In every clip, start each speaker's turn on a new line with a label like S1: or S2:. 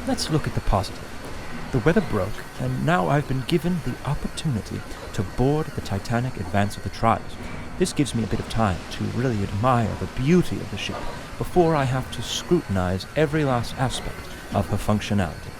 S1: Let's look at the positive. The weather broke, and now I've been given the opportunity to board the Titanic Advance of the Trials. This gives me a bit of time to really admire the beauty of the ship before I have to scrutinize every last aspect of her functionality.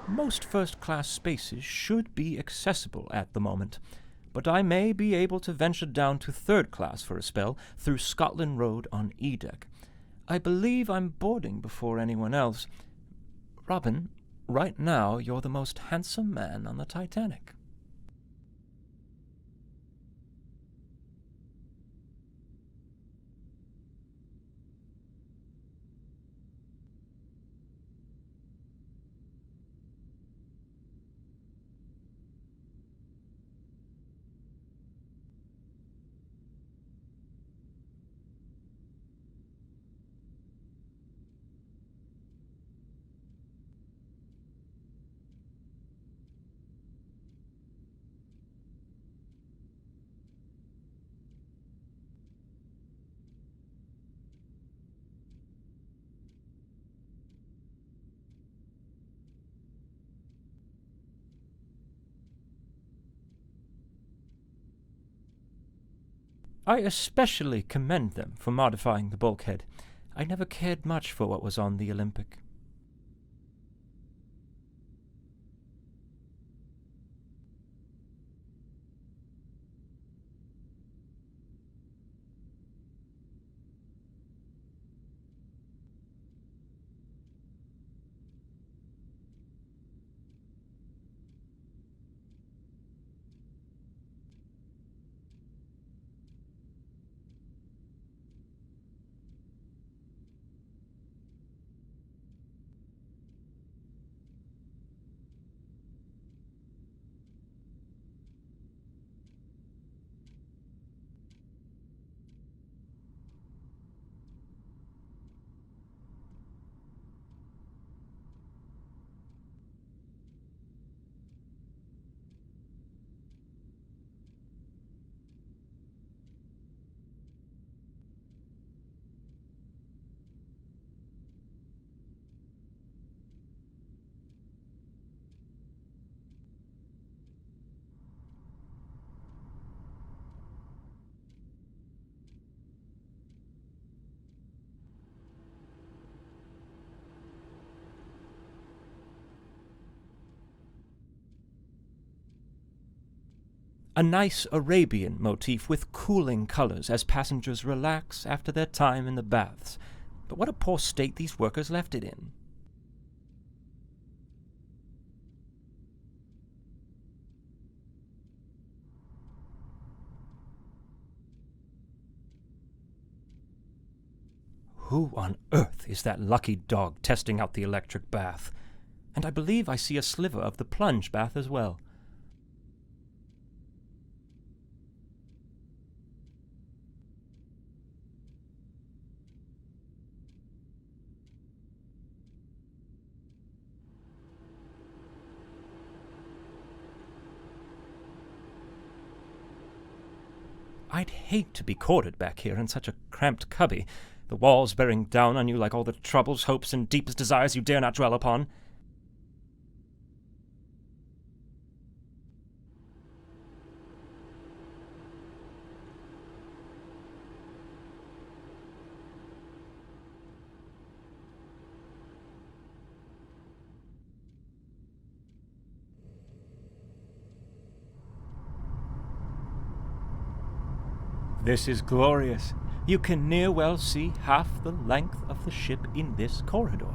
S1: Most first-class spaces should be accessible at the moment, but I may be able to venture down to third class for a spell through Scotland Road on E-Deck. I believe I'm boarding before anyone else. Robin, right now you're the most handsome man on the Titanic. I especially commend them for modifying the bulkhead. I never cared much for what was on the Olympic. A nice Arabian motif with cooling colors as passengers relax after their time in the baths. But what a poor state these workers left it in. Who on earth is that lucky dog testing out the electric bath? And I believe I see a sliver of the plunge bath as well. I'd hate to be corded back here in such a cramped cubby, the walls bearing down on you like all the troubles, hopes, and deepest desires you dare not dwell upon. This is glorious. You can near well see half the length of the ship in this corridor.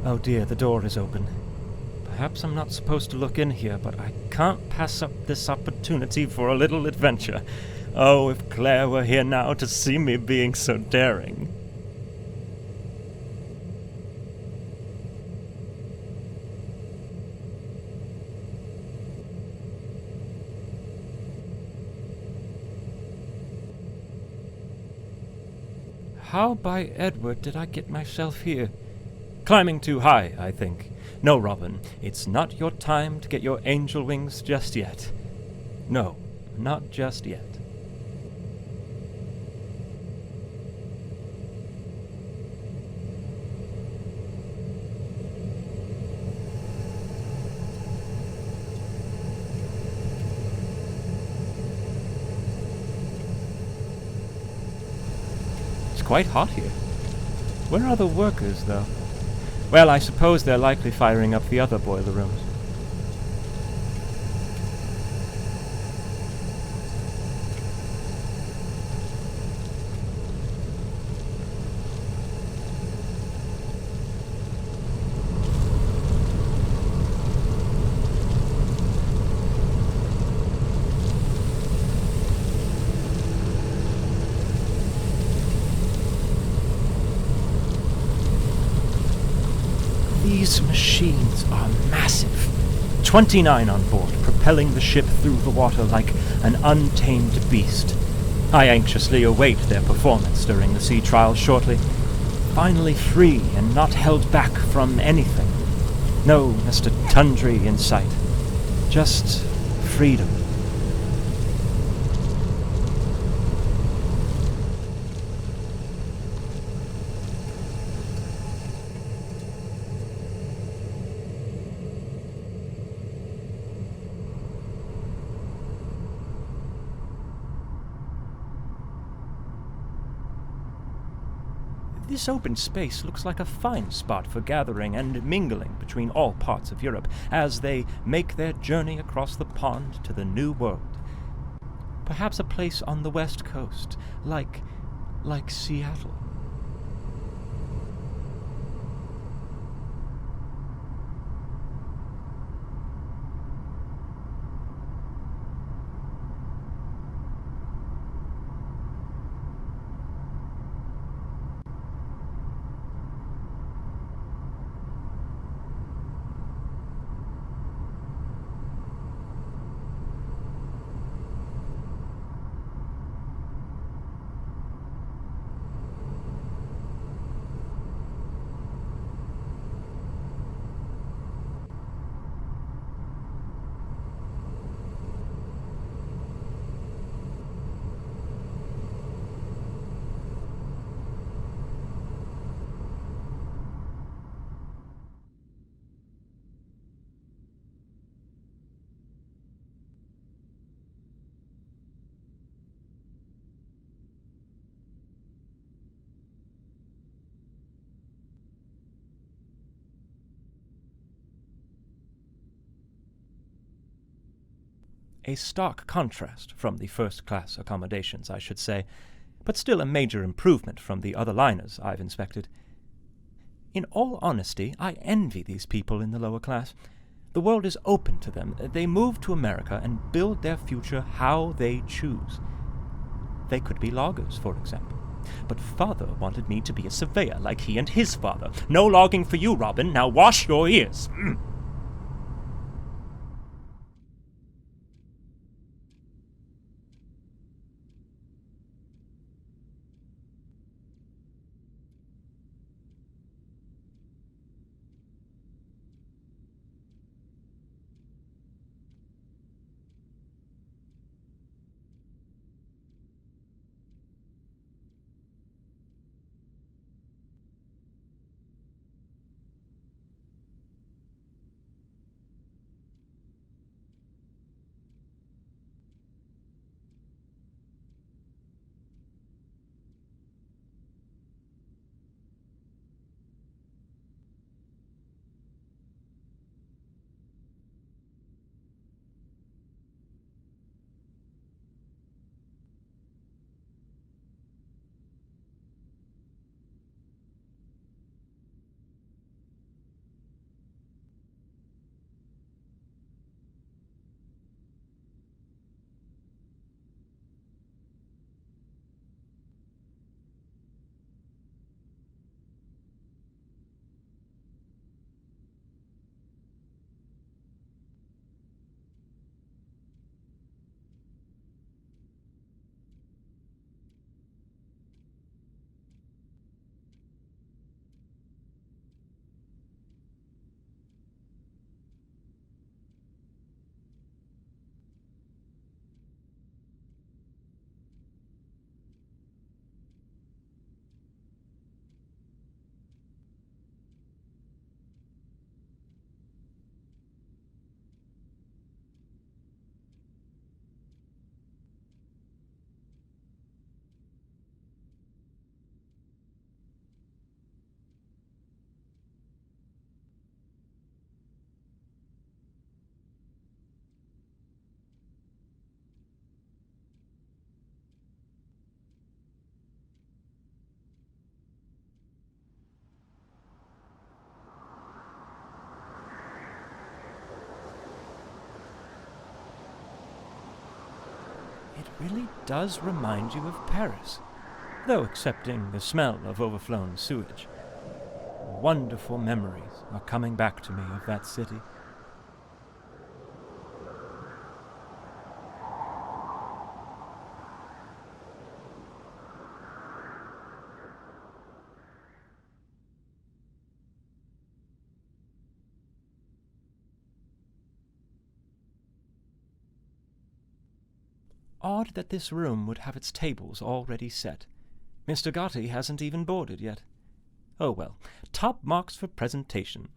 S1: Oh dear, the door is open. Perhaps I'm not supposed to look in here, but I can't pass up this opportunity for a little adventure. Oh, if Claire were here now to see me being so daring. How by Edward did I get myself here? Climbing too high, I think. No, Robin, it's not your time to get your angel wings just yet. No, not just yet. Quite hot here. Where are the workers, though? Well, I suppose they're likely firing up the other boiler rooms. These machines are massive. 29 on board, propelling the ship through the water like an untamed beast. I anxiously await their performance during the sea trials shortly. Finally free and not held back from anything. No Mr. Tundry in sight. Just freedom. This open space looks like a fine spot for gathering and mingling between all parts of Europe as they make their journey across the pond to the New World. Perhaps a place on the West Coast, like Seattle. A stark contrast from the first-class accommodations, I should say, but still a major improvement from the other liners I've inspected. In all honesty, I envy these people in the lower class. The world is open to them. They move to America and build their future how they choose. They could be loggers, for example. But father wanted me to be a surveyor like he and his father. No logging for you, Robin. Now wash your ears. It really does remind you of Paris, though excepting the smell of overflown sewage. Wonderful memories are coming back to me of that city. Odd that this room would have its tables already set. Mr. Gotti hasn't even boarded yet. Oh well, top marks for presentation.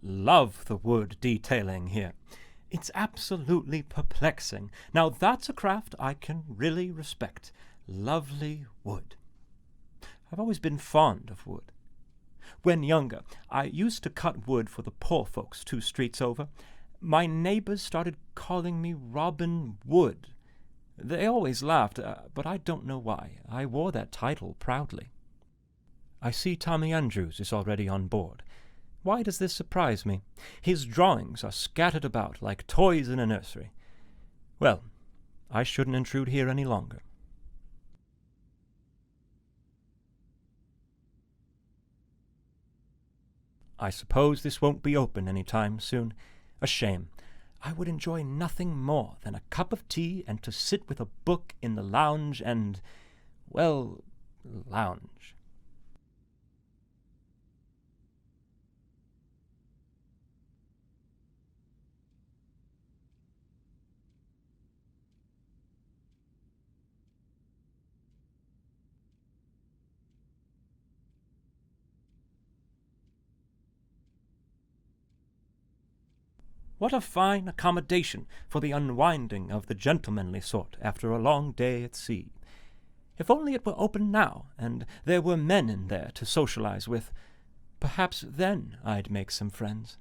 S1: Love the wood detailing here. It's absolutely perplexing. Now that's a craft I can really respect. Lovely wood. I've always been fond of wood. When younger, I used to cut wood for the poor folks 2 streets over. My neighbors started calling me Robin Wood. They always laughed, but I don't know why. I wore that title proudly. I see Tommy Andrews is already on board. Why does this surprise me? His drawings are scattered about like toys in a nursery. Well, I shouldn't intrude here any longer. I suppose this won't be open any time soon. A shame. I would enjoy nothing more than a cup of tea and to sit with a book in the lounge and, well, lounge. What a fine accommodation for the unwinding of the gentlemanly sort after a long day at sea. If only it were open now, and there were men in there to socialize with, perhaps then I'd make some friends.